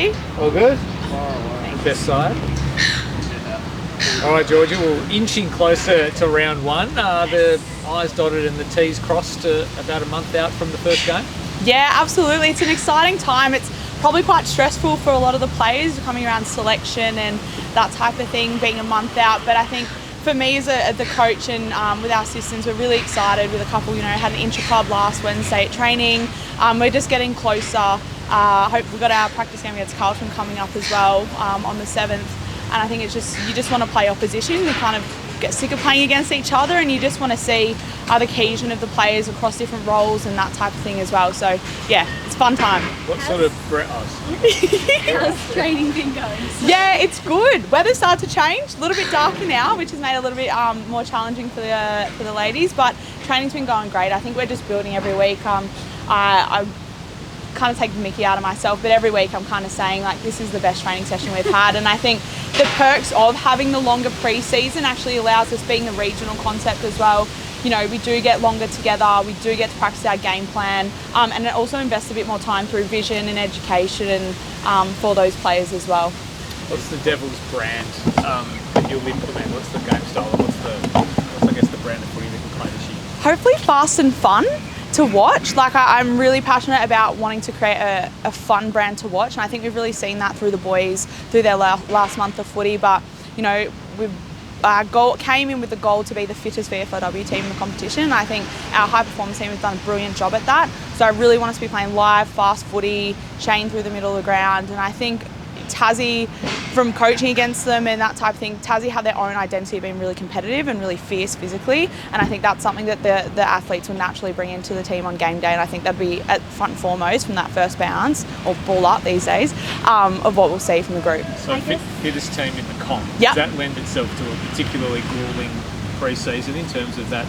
ready? All good? Best side. All right, Georgia, we're inching closer to round one. The I's dotted and the T's crossed about a month out from the first game. Yeah, absolutely. It's an exciting time. It's probably quite stressful for a lot of the players coming around selection and that type of thing, being a month out. But I think for me as the coach and with our assistants, we're really excited with a couple, had an intra-club last Wednesday at training. We're just getting closer. Hope we've got our practice game against Carlton coming up as well on the 7th. And I think it's just, you just want to play opposition. You kind of get sick of playing against each other, and you just want to see the cohesion of the players across different roles and that type of thing as well. So yeah, it's fun time. What sort of How's training been going? Yeah, it's good. Weather started to change, a little bit darker now, which has made it a little bit more challenging for the ladies, but training's been going great. I think we're just building every week. I kind of take the mickey out of myself, but every week I'm kind of saying like, this is the best training session we've had. And I think the perks of having the longer pre-season actually allows us, being the regional concept as well, we do get longer together, we do get to practice our game plan, and it also invests a bit more time through vision and education and for those players as well. What's the Devils brand that you'll implement? What's the game style? What's I guess the brand of footy that you play this year? Hopefully fast and fun to watch. Like I'm really passionate about wanting to create a fun brand to watch, and I think we've really seen that through the boys through their last month of footy. But we've came in with the goal to be the fittest VFLW team in the competition, and I think our high performance team has done a brilliant job at that. So I really want us to be playing live, fast footy, chain through the middle of the ground, and I think Tassie, from coaching against them and that type of thing, Tassie have their own identity of being really competitive and really fierce physically, and I think that's something that the athletes will naturally bring into the team on game day, and I think that'd be at front and foremost from that first bounce, or ball up these days, of what we'll see from the group. So fittest team in the comp, yep. Does that lend itself to a particularly gruelling pre-season in terms of that,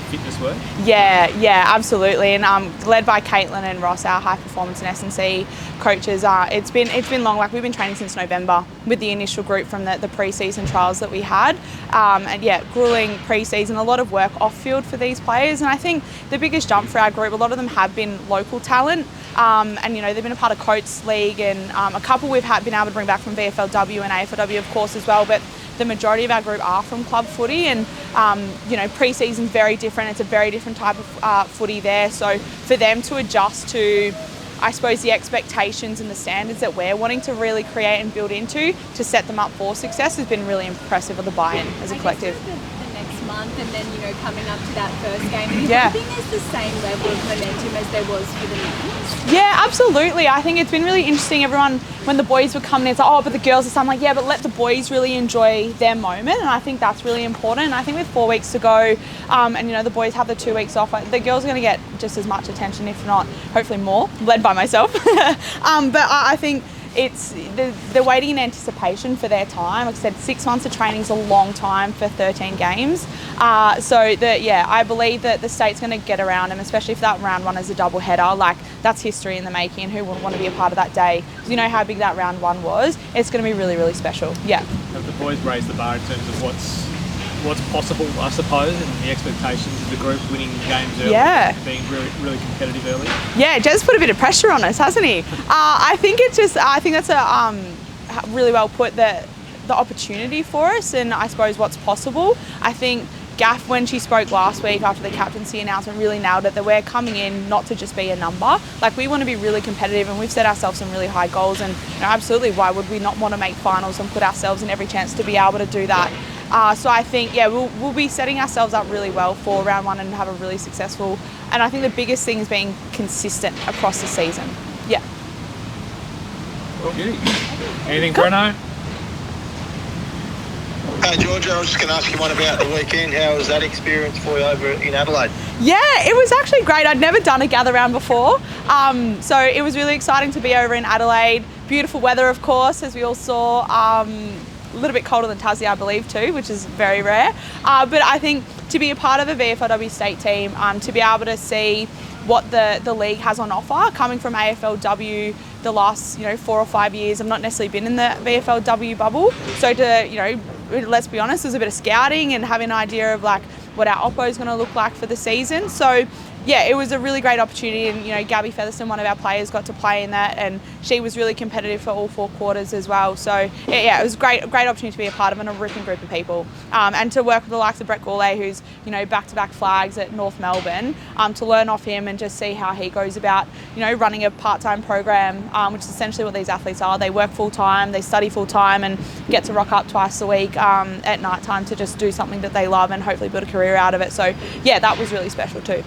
fitness work? Yeah, absolutely. And led by Caitlin and Ross, our high performance and S&C coaches. It's been long. Like, we've been training since November with the initial group from the pre-season trials that we had. And yeah, gruelling pre-season, a lot of work off field for these players. And I think the biggest jump for our group, a lot of them have been local talent. And they've been a part of Coates League, and a couple we've been able to bring back from VFLW and AFLW, of course, as well. But the majority of our group are from club footy, and pre-season's very different. It's a very different type of footy there. So for them to adjust to, I suppose, the expectations and the standards that we're wanting to really create and build into to set them up for success has been really impressive of the buy-in as a collective. The next month, and then coming up to that first game, do you think there's the same level of momentum as there was for the men's? Yeah, absolutely. I think it's been really interesting. Everyone, when the boys were coming in, it's like, oh, but the girls are something like, yeah, but let the boys really enjoy their moment, and I think that's really important. And I think with 4 weeks to go, and the boys have the 2 weeks off, the girls are going to get just as much attention, if not hopefully more, led by myself. But I think it's the waiting in anticipation for their time. Like I said, 6 months of training is a long time for 13 games. I believe that the state's going to get around them, especially if that round one is a double header. Like, that's history in the making, and who wouldn't want to be a part of that day? Because you know how big that round one was. It's going to be really, really special. Yeah. Have the boys raised the bar in terms of what's possible, I suppose, and the expectations of the group winning games early, being really, really competitive early? Yeah, Jez put a bit of pressure on us, hasn't he? I think that's a really well put, the opportunity for us, and I suppose what's possible. I think Gaff, when she spoke last week after the captaincy announcement, really nailed it, that we're coming in not to just be a number. Like, we want to be really competitive, and we've set ourselves some really high goals, and absolutely, why would we not want to make finals and put ourselves in every chance to be able to do that? So I think, we'll be setting ourselves up really well for round one and have a really successful, and I think the biggest thing is being consistent across the season. Yeah. Okay. Anything, Bruno? Hey, Georgia, I was just going to ask you one about the weekend. How was that experience for you over in Adelaide? Yeah, it was actually great. I'd never done a gather round before. So it was really exciting to be over in Adelaide. Beautiful weather, of course, as we all saw. A little bit colder than Tassie, I believe, too, which is very rare. But I think to be a part of the VFLW state team, to be able to see what the league has on offer, coming from AFLW the last 4 or 5 years, I've not necessarily been in the VFLW bubble. So to, let's be honest, there's a bit of scouting and having an idea of like what our oppo is going to look like for the season. So yeah, it was a really great opportunity, and you know, Gabby Featherston, one of our players, got to play in that, and she was really competitive for all 4 quarters as well. So yeah, it was a great opportunity to be a part of, and a ripping group of people, and to work with the likes of Brett Gourlay, who's, you know, back-to-back flags at North Melbourne, to learn off him and just see how he goes about, you know, running a part-time program, which is essentially what these athletes are. They work full-time, they study full-time, and get to rock up twice a week at night time to just do something that they love and hopefully build a career out of it. So yeah, that was really special too.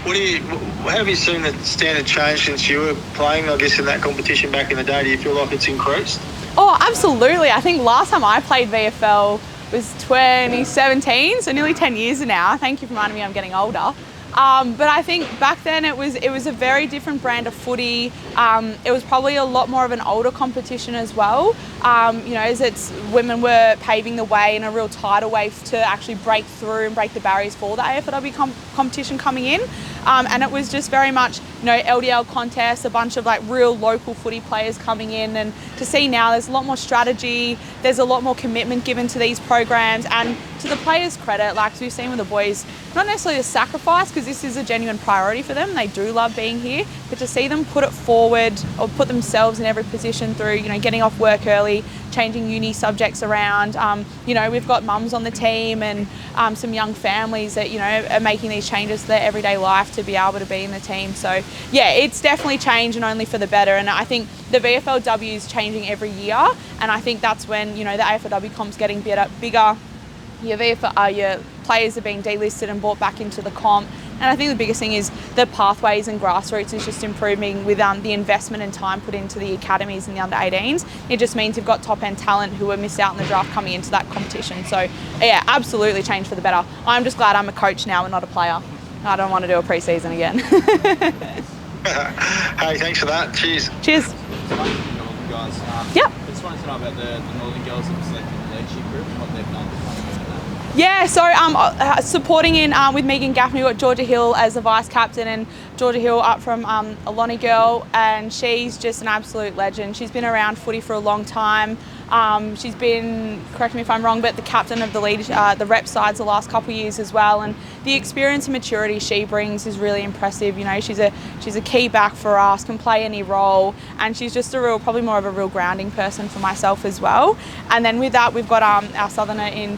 Have you seen the standard change since you were playing, I guess, in that competition back in the day? Do you feel like it's increased? Oh, absolutely. I think last time I played VFL was 2017, so nearly 10 years now. Thank you for reminding me I'm getting older. But I think back then it was a very different brand of footy. It was probably a lot more of an older competition as well. You know, as women were paving the way in a real tidal wave to actually break through and break the barriers for the AFLW competition coming in. And it was just very much, you know, LDL contests, a bunch of like real local footy players coming in, and to see now there's a lot more strategy, there's a lot more commitment given to these programs, and to the players' credit, like we've seen with the boys, not necessarily a sacrifice, because this is a genuine priority for them. They do love being here, but to see them put it forward or put themselves in every position through, you know, getting off work early, changing uni subjects around. You know, we've got mums on the team and some young families that, you know, are making these changes to their everyday life to be able to be in the team. So yeah, it's definitely changed, and only for the better. And I think the VFLW is changing every year, and I think that's when, you know, the AFLW comp's getting bigger. Your players are being delisted and brought back into the comp. And I think the biggest thing is the pathways and grassroots is just improving with the investment and time put into the academies and the under-18s. It just means you've got top-end talent who were missed out in the draft coming into that competition. So yeah, absolutely changed for the better. I'm just glad I'm a coach now and not a player. I don't want to do a pre-season again. Hey, thanks for that. Cheers. Cheers. Guys. Yep. I just wanted to know about the Northern girls that were selected in the leadership group and what they've done. Yeah, so supporting in with Megan Gaffney, we've got Georgia Hill as the vice captain, and Georgia Hill up from a Lonnie girl, and she's just an absolute legend. She's been around footy for a long time. She's been, correct me if I'm wrong, but the captain of the rep sides the last couple of years as well, and the experience and maturity she brings is really impressive. You know, she's a key back for us, can play any role, and she's just probably more of a real grounding person for myself as well. And then with that, we've got our southerner in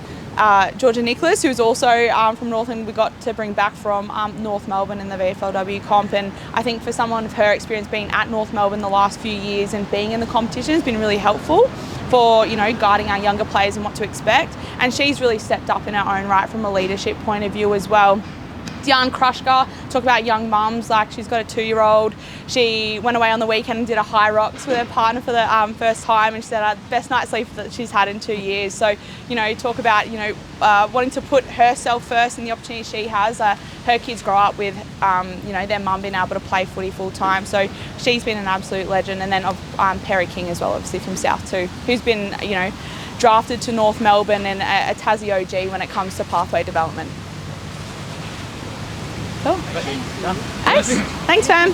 Georgia Nicholas, who's also from Northland. We got to bring back from North Melbourne in the VFLW comp, and I think for someone of her experience being at North Melbourne the last few years and being in the competition has been really helpful for, you know, guiding our younger players and what to expect. And she's really stepped up in her own right from a leadership point of view as well. Diane Krushka, talk about young mums, like she's got a 2-year-old. She went away on the weekend and did a high rocks with her partner for the first time, and she said best night's sleep that she's had in 2 years. So, you know, talk about, you know, wanting to put herself first and the opportunity she has. Her kids grow up with, you know, their mum being able to play footy full time. So she's been an absolute legend. And then Perry King as well, obviously from South too, who's been, you know, drafted to North Melbourne and a Tassie OG when it comes to pathway development. Cool. Thanks, fam.